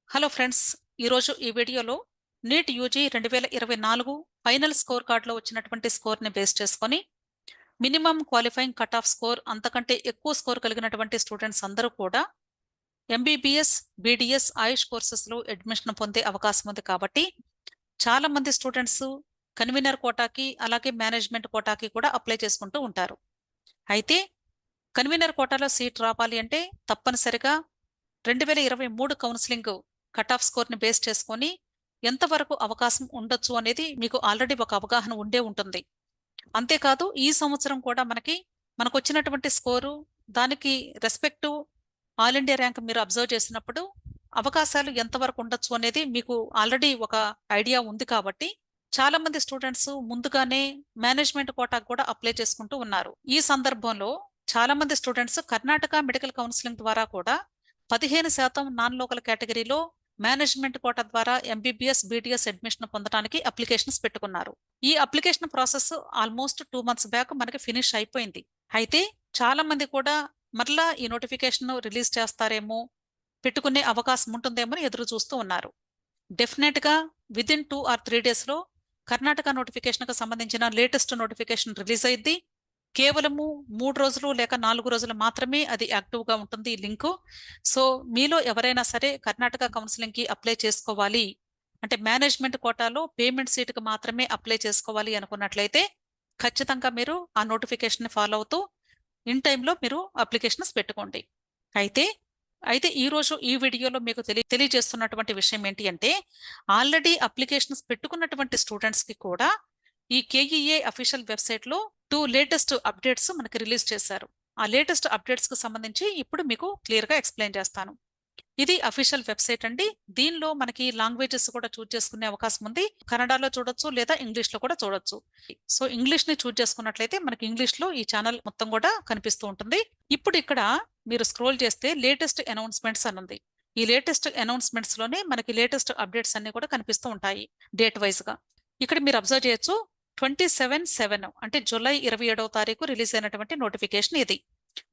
Hello friends, ఈరోజు ఈ వీడియోలో నీట్ యూజీ 2024 ఫైనల్ స్కోర్ కార్డులో వచ్చినటువంటి స్కోర్ని బేస్ చేసుకొని minimum qualifying cut off score అంతకంటే ఎక్కువ స్కోర్ కలిగినటువంటి స్టూడెంట్స్ అందరూ కూడా ఎంబీబీఎస్, బీడీఎస్, ఆయుష్ కోర్సెస్లో అడ్మిషన్ పొందే అవకాశం ఉంది. కాబట్టి చాలా మంది స్టూడెంట్స్ కన్వీనర్ కోటాకి అలాగే మేనేజ్మెంట్ కోటాకి కూడా అప్లై చేసుకుంటూ ఉంటారు. అయితే కన్వీనర్ కోటాలో సీట్ రావాలి అంటే తప్పనిసరిగా 2023 కౌన్సిలింగ్ కట్ ఆఫ్ స్కోర్ని బేస్ చేసుకొని ఎంతవరకు అవకాశం ఉండొచ్చు అనేది మీకు ఆల్రెడీ ఒక అవగాహన ఉండే ఉంటుంది. అంతేకాదు ఈ సంవత్సరం కూడా మనకు వచ్చినటువంటి స్కోరు దానికి రెస్పెక్టివ్ ఆల్ ఇండియా ర్యాంక్ మీరు అబ్జర్వ్ చేసినప్పుడు అవకాశాలు ఎంతవరకు ఉండొచ్చు అనేది మీకు ఆల్రెడీ ఒక ఐడియా ఉంది. కాబట్టి చాలా మంది స్టూడెంట్స్ ముందుగానే మేనేజ్మెంట్ కోటాకు కూడా అప్లై చేసుకుంటూ ఉన్నారు. ఈ సందర్భంలో చాలా మంది స్టూడెంట్స్ కర్ణాటక మెడికల్ కౌన్సిలింగ్ ద్వారా కూడా 15% నాన్ లోకల్ కేటగిరీలో మేనేజ్మెంట్ కోటా ద్వారా ఎంబీబీఎస్, బీడీఎస్ అడ్మిషన్ పొందడానికి అప్లికేషన్స్ పెట్టుకున్నారు. ఈ application process almost 2 months back మనకి ఫినిష్ అయిపోయింది. అయితే చాలా మంది కూడా మరలా ఈ నోటిఫికేషన్ రిలీజ్ చేస్తారేమో, పెట్టుకునే అవకాశం ఉంటుందేమో అని ఎదురు చూస్తూ ఉన్నారు. డెఫినెట్ గా విదిన్ 2 or 3 days లో కర్ణాటక నోటిఫికేషన్ కు సంబంధించిన లేటెస్ట్ నోటిఫికేషన్ రిలీజ్ అయింది. కేవలము 3 రోజులు లేక 4 రోజులు మాత్రమే అది యాక్టివ్ గా ఉంటుంది ఈ లింకు. సో మీలో ఎవరైనా సరే కర్ణాటక కౌన్సిలింగ్ కి అప్లై చేసుకోవాలి అంటే మేనేజ్మెంట్ కోటాలో పేమెంట్ సీటుకు మాత్రమే అప్లై చేసుకోవాలి అనుకున్నట్లయితే ఖచ్చితంగా మీరు ఆ నోటిఫికేషన్ ఫాలో అవుతూ ఇన్ టైంలో మీరు అప్లికేషన్స్ పెట్టుకోండి. అయితే అయితే ఈ రోజు ఈ వీడియోలో మీకు తెలియజేస్తున్నటువంటి విషయం ఏంటి అంటే, ఆల్రెడీ అప్లికేషన్స్ పెట్టుకున్నటువంటి స్టూడెంట్స్ కి కూడా ఈ కేఈఏ అఫీషియల్ వెబ్సైట్ లో 2 లేటెస్ట్ అప్డేట్స్ మనకి రిలీజ్ చేశారు. ఆ లేటెస్ట్ అప్డేట్స్ కు సంబంధించి ఇప్పుడు మీకు క్లియర్ గా ఎక్స్ప్లెయిన్ చేస్తాను. ఇది అఫీషియల్ వెబ్సైట్ అండి. దీనిలో మనకి లాంగ్వేజెస్ కూడా చూస్ చేసుకునే అవకాశం ఉంది. కన్నడలో చూడొచ్చు లేదా ఇంగ్లీష్ లో కూడా చూడొచ్చు. సో ఇంగ్లీష్ ని చూస్ చేసుకున్నట్లయితే మనకి ఇంగ్లీష్ లో ఈ ఛానల్ మొత్తం కూడా కనిపిస్తూ ఉంటుంది. ఇప్పుడు ఇక్కడ మీరు స్క్రోల్ చేస్తే లేటెస్ట్ అనౌన్స్మెంట్స్ అని ఉంది. ఈ లేటెస్ట్ అనౌన్స్మెంట్స్ లోనే మనకి లేటెస్ట్ అప్డేట్స్ అన్ని కూడా కనిపిస్తూ ఉంటాయి డేట్ వైజ్ గా. ఇక్కడ మీరు అబ్జర్వ్ చేయొచ్చు 27/7 అంటే జూలై 27వ తారీఖు రిలీజ్ అయినటువంటి నోటిఫికేషన్ ఇది.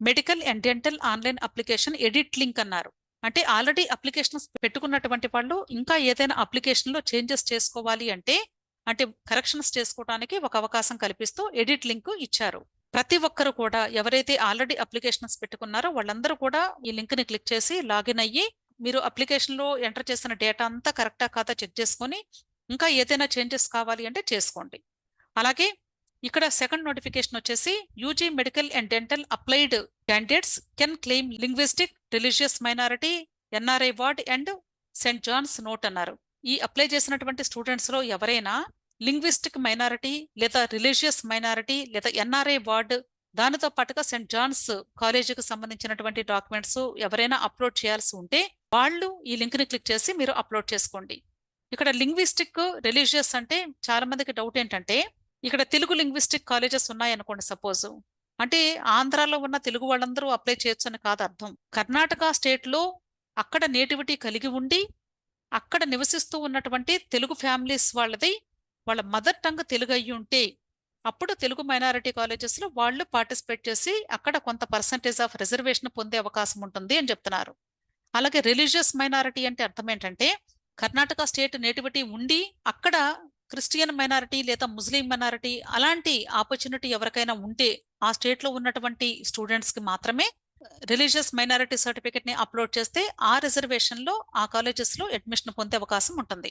Medical and dental online application edit link అన్నారు. అంటే ఆల్రెడీ అప్లికేషన్స్ పెట్టుకున్నటువంటి వాళ్ళు ఇంకా ఏదైనా అప్లికేషన్ లో చేంజెస్ చేసుకోవాలి అంటే కరెక్షన్స్ చేసుకోవడానికి ఒక అవకాశం కల్పిస్తూ ఎడిట్ లింక్ ఇచ్చారు. ప్రతి ఒక్కరు కూడా ఎవరైతే ఆల్రెడీ అప్లికేషన్స్ పెట్టుకున్నారో వాళ్ళందరూ కూడా ఈ లింక్ ని క్లిక్ చేసి లాగిన్ అయ్యి మీరు అప్లికేషన్ లో ఎంటర్ చేసిన డేటా అంతా కరెక్టా కాదా చెక్ చేసుకొని ఇంకా ఏదైనా చేంజెస్ కావాలి అంటే చేసుకోండి. అలాగే ఇక్కడ సెకండ్ నోటిఫికేషన్ వచ్చేసి UG medical and dental applied candidates can claim linguistic, religious minority, NRI ward and saint John's note అన్నారు. ఈ అప్లై చేసినటువంటి స్టూడెంట్స్ లో ఎవరైనా లింగ్విస్టిక్ మైనారిటీ లేదా రిలీజియస్ మైనారిటీ లేదా ఎన్ఆర్ఐ వార్డ్ దానితో పాటుగా సెయింట్ జాన్స్ కాలేజీకి సంబంధించినటువంటి డాక్యుమెంట్స్ ఎవరైనా అప్లోడ్ చేయాల్సి ఉంటే వాళ్ళు ఈ లింక్ ని క్లిక్ చేసి మీరు అప్లోడ్ చేసుకోండి. ఇక్కడ లింగ్విస్టిక్, రిలీజియస్ అంటే చాలా మందికి డౌట్ ఏంటంటే ఇక్కడ తెలుగు లింగ్విస్టిక్ కాలేజెస్ ఉన్నాయనుకోండి సపోజ్, అంటే ఆంధ్రాలో ఉన్న తెలుగు వాళ్ళందరూ అప్లై చేయొచ్చు అని కాదు అర్థం. కర్ణాటక స్టేట్ లో అక్కడ నేటివిటీ కలిగి ఉండి అక్కడ నివసిస్తూ ఉన్నటువంటి తెలుగు ఫ్యామిలీస్ వాళ్ళ మదర్ టంగ్ తెలుగు అయ్యి ఉంటే అప్పుడు తెలుగు మైనారిటీ కాలేజెస్ లో వాళ్ళు పార్టిసిపేట్ చేసి అక్కడ కొంత పర్సంటేజ్ ఆఫ్ రిజర్వేషన్ పొందే అవకాశం ఉంటుంది అని చెప్తున్నారు. అలాగే రిలీజియస్ మైనారిటీ అంటే అర్థం ఏంటంటే కర్ణాటక స్టేట్ నేటివిటీ ఉండి అక్కడ క్రిస్టియన్ మైనారిటీ లేదా ముస్లిం మైనారిటీ అలాంటి ఆపర్చునిటీ ఎవరికైనా ఉంటే ఆ స్టేట్ లో ఉన్నటువంటి స్టూడెంట్స్ కి మాత్రమే రిలీజియస్ మైనారిటీ సర్టిఫికేట్ ని అప్లోడ్ చేస్తే ఆ రిజర్వేషన్ లో ఆ కాలేజెస్ లో అడ్మిషన్ పొందే అవకాశం ఉంటుంది.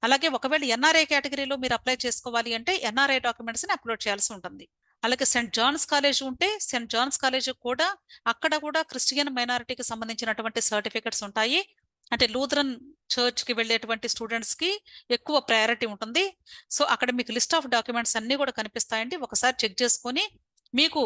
అలాగే ఒకవేళ ఎన్ఆర్ఐ కేటగిరీలో మీరు అప్లై చేసుకోవాలి అంటే ఎన్ఆర్ఐ డాక్యుమెంట్స్ ని అప్లోడ్ చేయాల్సి ఉంటుంది. అలాగే సెయింట్ జాన్స్ కాలేజ్ ఉంటే సెయింట్ జాన్స్ కాలేజ్ కూడా అక్కడ కూడా క్రిస్టియన్ మైనారిటీకి సంబంధించినటువంటి సర్టిఫికెట్స్ ఉంటాయి. అంటే లూథరన్ చర్చ్ కి వెళ్ళేటువంటి స్టూడెంట్స్ కి ఎక్కువ ప్రయారిటీ ఉంటుంది. సో అక్కడ మీకు లిస్ట్ ఆఫ్ డాక్యుమెంట్స్ అన్ని కూడా కనిపిస్తాయండి. ఒకసారి చెక్ చేసుకొని మీకు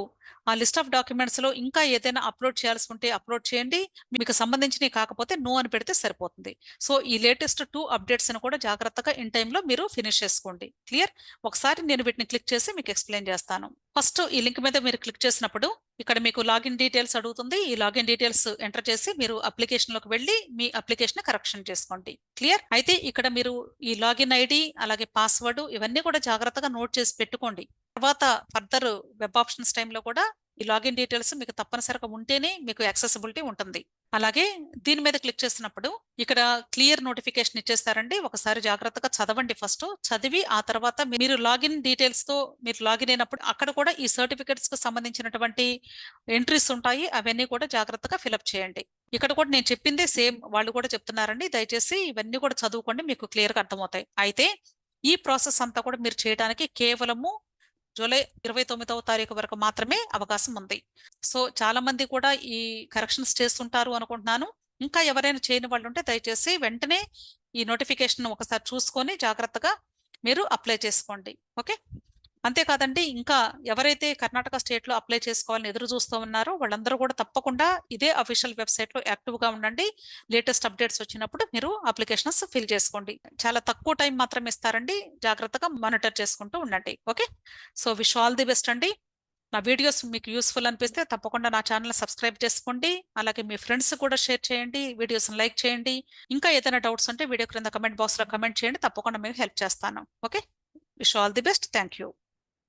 ఆ లిస్ట్ ఆఫ్ డాక్యుమెంట్స్ లో ఇంకా ఏదైనా అప్లోడ్ చేయాల్సి ఉంటే అప్లోడ్ చేయండి. మీకు సంబంధించినవి కాకపోతే నో అని పెడితే సరిపోతుంది. సో ఈ లేటెస్ట్ 2 అప్డేట్స్ ని కూడా జాగ్రత్తగా ఇన్ టైంలో మీరు ఫినిష్ చేసుకోండి. క్లియర్? ఒకసారి నేను వీటిని క్లిక్ చేసి మీకు ఎక్స్ప్లెయిన్ చేస్తాను. ఫస్ట్ ఈ లింక్ మీద మీరు క్లిక్ చేసినప్పుడు ఇక్కడ మీకు లాగిన్ డీటెయిల్స్ అడుగుతుంది. ఈ లాగిన్ డీటెయిల్స్ ఎంటర్ చేసి మీరు అప్లికేషన్ లోకి వెళ్ళి మీ అప్లికేషన్ కరెక్షన్ చేసుకోండి. క్లియర్? అయితే ఇక్కడ మీరు ఈ లాగిన్ ఐడి అలాగే పాస్వర్డ్ ఇవన్నీ కూడా జాగ్రత్తగా నోట్ చేసి పెట్టుకోండి. తర్వాత ఫర్దర్ వెబ్ ఆప్షన్స్ టైంలో కూడా ఈ లాగిన్ డీటెయిల్స్ మీకు తప్పనిసరిగా ఉంటేనే మీకు యాక్సెసిబిలిటీ ఉంటుంది. అలాగే దీని మీద క్లిక్ చేసినప్పుడు ఇక్కడ క్లియర్ నోటిఫికేషన్ ఇచ్చేస్తారండి. ఒకసారి జాగ్రత్తగా చదవండి ఫస్ట్. చదివి ఆ తర్వాత మీరు లాగిన్ డీటెయిల్స్ తో మీరు లాగిన్ అయినప్పుడు అక్కడ కూడా ఈ సర్టిఫికెట్స్ కి సంబంధించినటువంటి ఎంట్రీస్ ఉంటాయి. అవన్నీ కూడా జాగ్రత్తగా ఫిలప్ చేయండి. ఇక్కడ కూడా నేను చెప్పిందే సేమ్ వాళ్ళు కూడా చెప్తున్నారండి. దయచేసి ఇవన్నీ కూడా చదువుకోండి, మీకు క్లియర్ గా అర్థమవుతాయి. అయితే ఈ ప్రాసెస్ అంతా కూడా మీరు చేయడానికి కేవలము జూలై 29వ తారీఖు వరకు మాత్రమే అవకాశం ఉంది. సో చాలా మంది కూడా ఈ కరెక్షన్స్ చేస్తుంటారు అనుకుంటున్నాను. ఇంకా ఎవరైనా చేయని వాళ్ళు ఉంటే దయచేసి వెంటనే ఈ నోటిఫికేషన్ ఒకసారి చూసుకొని జాగ్రత్తగా మీరు అప్లై చేసుకోండి. ఓకే. అంతేకాదండి, ఇంకా ఎవరైతే కర్ణాటక స్టేట్ లో అప్లై చేసుకోవాలని ఎదురు చూస్తూ ఉన్నారో వాళ్ళందరూ కూడా తప్పకుండా ఇదే అఫీషియల్ వెబ్సైట్ లో యాక్టివ్ గా ఉండండి. లేటెస్ట్ అప్డేట్స్ వచ్చినప్పుడు మీరు అప్లికేషన్స్ ఫిల్ చేసుకోండి. చాలా తక్కువ టైం మాత్రం ఇస్తారండి. జాగ్రత్తగా మానిటర్ చేసుకుంటూ ఉండండి. Okay. So wish all the best అండి. నా వీడియోస్ మీకు యూస్ఫుల్ అనిపిస్తే తప్పకుండా నా ఛానల్ సబ్స్క్రైబ్ చేసుకోండి. అలాగే మీ ఫ్రెండ్స్ కూడా షేర్ చేయండి, వీడియోస్ లైక్ చేయండి. ఇంకా ఏదైనా డౌట్స్ ఉంటే వీడియో క్రింద కమెంట్ బాక్స్ లో కమెంట్ చేయండి. తప్పకుండా మీకు హెల్ప్ చేస్తాను. Okay. Wish all the best. Thank you.